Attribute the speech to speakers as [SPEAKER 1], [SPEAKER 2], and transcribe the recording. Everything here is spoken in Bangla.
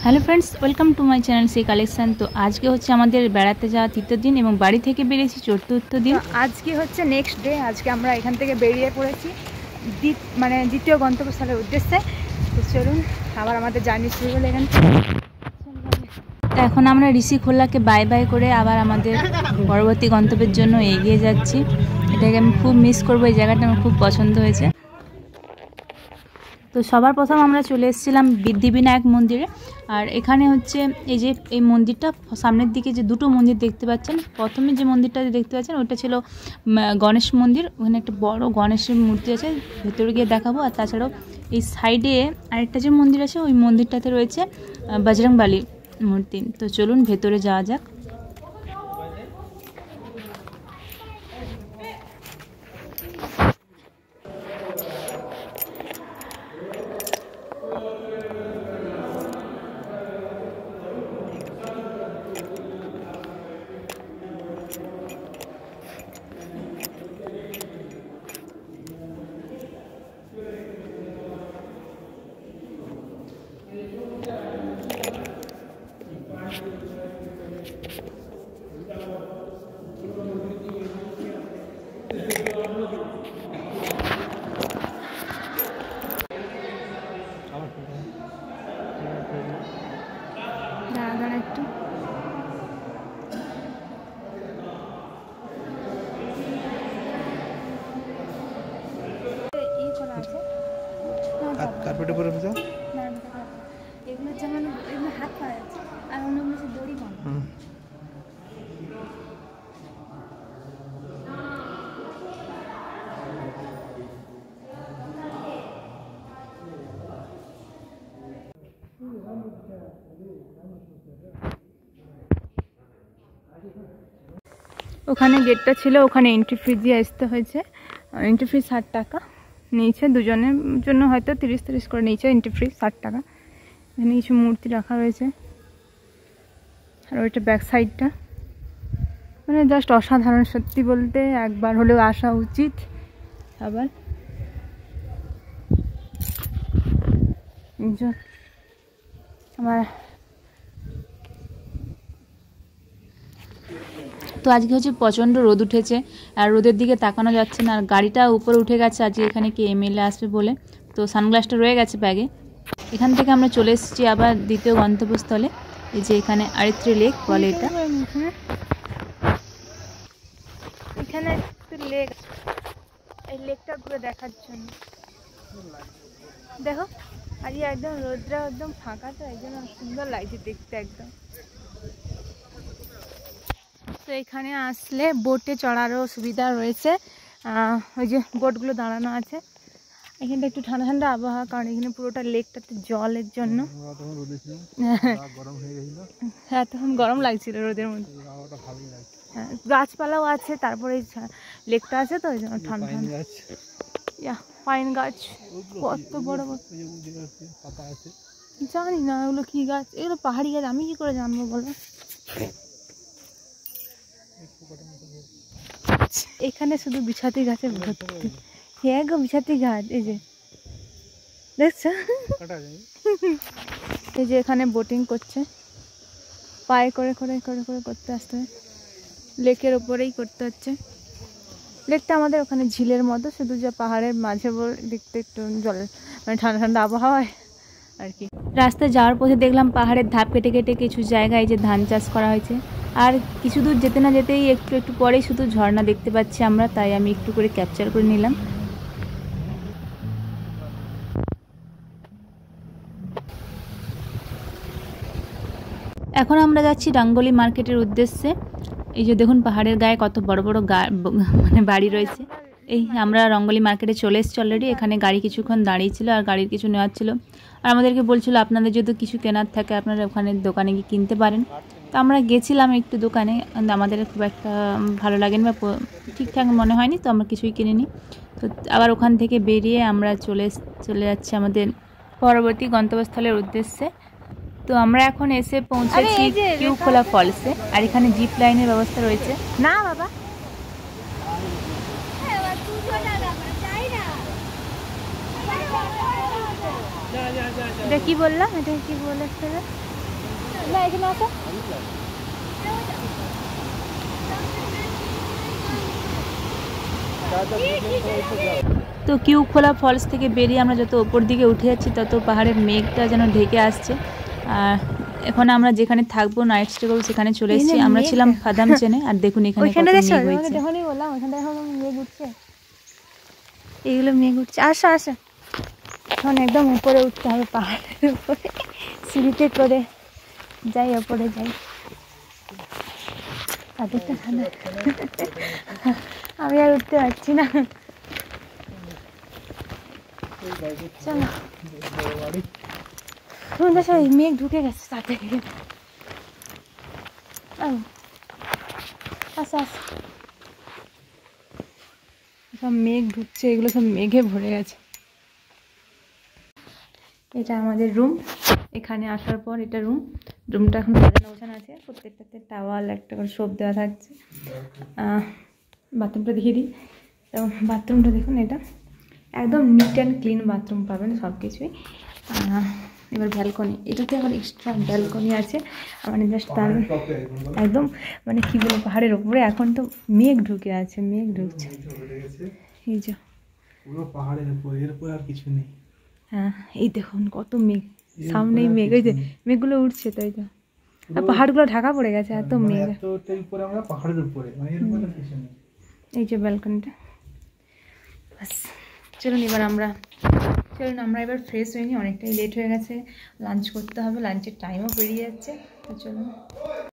[SPEAKER 1] Hello friends welcome to my channel से कलेक्शन। तो आज के होच्छे आमादेर बेड़ाते जाওয়া तृतीय दिन এবং বাড়ি থেকে বেরিয়েছি চতুর্থ দিন।
[SPEAKER 2] আজকে হচ্ছে নেক্সট ডে। আজকে আমরা এখান থেকে বেরিয়ে পড়েছি দ্বিতীয় গন্তব্যস্থলের উদ্দেশ্যে। তো চলুন আবার আমাদের জার্নি শুরু হলো এখান থেকে।
[SPEAKER 1] তো এখন আমরা ঋষিখোলাকে বাই বাই করে আবার আমাদের পরবর্তী গন্তব্যের জন্য এগিয়ে যাচ্ছি। এটাকে আমি খুব মিস করব, এই জায়গাটা আমার খুব পছন্দ হয়েছে। তো সবার প্রথম আমরা চলে এসেছিলাম সিদ্ধিবিনায়ক মন্দিরে। আর এখানে হচ্ছে এই যে এই মন্দিরটা সামনের দিকে যে দুটো মন্দির দেখতে পাচ্ছেন, প্রথমে যে মন্দিরটা দেখতে পাচ্ছেন ওটা ছিল গণেশ মন্দির। ওখানে একটা বড় গণেশের মূর্তি আছে, ভেতরে গিয়ে দেখাবো। আর তাছাড়াও এই সাইডে আরেকটা যে মন্দির আছে ওই মন্দিরটাতে রয়েছে বজরংবলী মূর্তি। তো চলুন ভেতরে যাওয়া যাক।
[SPEAKER 2] দাঁড়া একটু এগুলো যেমন এগুলো হাত পাওয়া যাচ্ছে আর অন্য দড়ি বাঁধা। ওখানে গেটটা ছিল, ওখানে এন্ট্রি ফি দিয়ে আসতে হয়েছে। এন্ট্রি ফি 60 টাকা নিয়েছে, দুজনের জন্য হয়তো 30 করে নিয়েছে। এন্ট্রি ফি 60 টাকা। এখানে কিছু মূর্তি রাখা রয়েছে। আর ওইটা ব্যাক সাইডটা মানে জাস্ট অসাধারণ, সত্যি বলতে একবার হলেও আসা উচিত। আবার আমার
[SPEAKER 1] তো আজকে হচ্ছে প্রচণ্ড রোদ উঠেছে আর রোদের দিকে তাকানো যাচ্ছে না। আর গাড়িটা উপরে উঠে গেছে আজকে এখানে কে এমএলএ আসবে বলে। তো সানগ্লাসটা রয়ে গেছে ব্যাগে। এখান থেকে আমরা চলে এসেছি আবার দ্বিতীয় গন্তব্যস্থলে। এই যে এখানে আরিত্রি লেক বলে এটা।
[SPEAKER 2] এখানে লেক, এই লেকটা ঘুরে দেখার জন্য দেখো। আর একদম রোদটা একদম ফাঁকা, তো একদম সুন্দর লাগছে দেখতে একদম। তো এখানে আসলে বোটে চড়ারও সুবিধা রয়েছে। ওই যে বোটগুলো দাঁড়ানো আছে। এখানটা একটু ঠান্ডা ঠান্ডা আবহাওয়া, কারণ এখানে পুরোটা লেকটাতে জলের জন্য। হ্যাঁ তখন গরম লাগছিল রোদের মধ্যে। হ্যাঁ গাছপালাও আছে, তারপরে এই লেকটা আছে তো ওই জন্য ঠান্ডা ঠান্ডা। পাইন গাছ কত বড় বড়, জানি না ওগুলো কি গাছ, এগুলো পাহাড়ি গাছ, আমি কি করে জানবো বলো। এখানে শুধু বিছাতি গাছে ভর্তি। হ্যাঁ গো বিছাতি গাছ, এই যে দেখছো। এই যে এখানে বোটিং করছে, পায়ে করে করে করে করে করতে আসতে হয়। লেকের ওপরেই করতে হচ্ছে। লেকটা আমাদের ওখানে ঝিলের মতো, শুধু যে পাহাড়ের মাঝে দেখতে একটু জল মানে ঠান্ডা ঠান্ডা আবহাওয়ায় আর কি।
[SPEAKER 1] রাস্তায় যাওয়ার পথে দেখলাম পাহাড়ের ধাপ কেটে কেটে কিছু জায়গায় যে ধান চাষ করা হয়েছে। আর কিছু দূর যেতে না যেতেই একটু একটু পরেই শুধু ঝর্ণা দেখতে পাচ্ছি আমরা, তাই আমি একটু করে ক্যাপচার করে নিলাম। এখন আমরা যাচ্ছি রঙ্গোলি মার্কেটের উদ্দেশ্যে। এই যে দেখুন পাহাড়ের গায়ে কত বড় বড় মানে বাড়ি রয়েছে। এই আমরা রঙ্গোলি মার্কেটে চলে এসেছি অলরেডি। এখানে গাড়ি কিছুক্ষণ দাঁড়িয়েছিল আর গাড়ির কিছু নেওয়ার ছিল। আর আমাদেরকে বলছিল আপনাদের যদি কিছু কেনার থাকে আপনারা ওখানে দোকানে গিয়ে কিনতে পারেন। তো আমরা গেছিলাম একটু দোকানে, আমাদের খুব একটা ভালো লাগেনি বা ঠিকঠাক মনে হয়নি, তো আমরা কিছুই কিনিনি। তো আবার ওখান থেকে বেরিয়ে আমরা চলে যাচ্ছি আমাদের পরবর্তী গন্তব্যস্থলের উদ্দেশ্যে। তো আমরা এখন এসে পৌঁছেছি কিউখোলা ফলসে। আর এখানে জিপ লাইনের ব্যবস্থা রয়েছে।
[SPEAKER 2] না বাবা এটা কি বললাম, এটা কি বলে না এখানে আসো।
[SPEAKER 1] তো কিউ খোলা ফলস থেকে বেরিয়ে আমরা যত ওপর দিকে উঠে যাচ্ছি তত পাহাড়ের মেঘটা যেন ঢেকে আসছে। আর এখন আমরা যেখানে থাকবো নাইট স্টে করবো সেখানে চলে এসেছি। আমরা ছিলাম ফাদাম চেনে, আর দেখুন এখানে কত মেঘ হয়েছে।
[SPEAKER 2] দেখুন বললাম ওখানে এখন মেঘ উঠছে, এইগুলো মেঘ উঠছে। আসো আসো, এখন একদম উপরে উঠতে হবে, পাহাড়ের উপরে সিঁড়িতে করে যাই, ওপরে যাই। তাদেরটা ঠান্ডা, আমি আর উঠতে পারছি না। চলো, সব মেঘ ঢুকে গেছে তাতে। আচ্ছা আচ্ছা, সব মেঘ ঢুকছে, এগুলো সব মেঘে ভরে গেছে। এটা আমাদের রুম। এখানে আসার পর এটা রুমটা এখন সাজানো গোছানো আছে, প্রত্যেকটাতে টাওয়াল একটা করে সোপ দেওয়া থাকছে। বাথরুমটা দেখিয়ে দিই। তো বাথরুমটা দেখুন, এটা একদম নিট অ্যান্ড ক্লিন বাথরুম পাবেন সব কিছুই। এবার ব্যালকনি, এটাতে আবার এক্সট্রা ব্যালকনি আছে। মানে জাস্ট তার একদম মানে কী বলবো, পাহাড়ের ওপরে এখন তো মেঘ ঢুকে আছে, মেঘ ঢুকছে এই যে
[SPEAKER 3] পুরো পাহাড়ের উপরে, এরপর আর কিছু নেই।
[SPEAKER 2] হ্যাঁ এই দেখুন কত মেঘ, সামনেই মেঘ, ওই যে মেঘগুলো উঠছে, তাই তো পাহাড়গুলো ঢাকা পড়ে গেছে, এত মেঘ।
[SPEAKER 3] এতটাই উপরে আমরা, পাহাড়ের উপরে, মানে এরপর আর কিছু নেই।
[SPEAKER 2] এই যে ব্যালকনিটা। বাস চলুন আমরা এবার ফ্রেশ হয়ে নিই, অনেকটাই লেট হয়ে গেছে, লাঞ্চ করতে হবে, লাঞ্চের টাইমও পেরিয়ে যাচ্ছে। তো চলুন।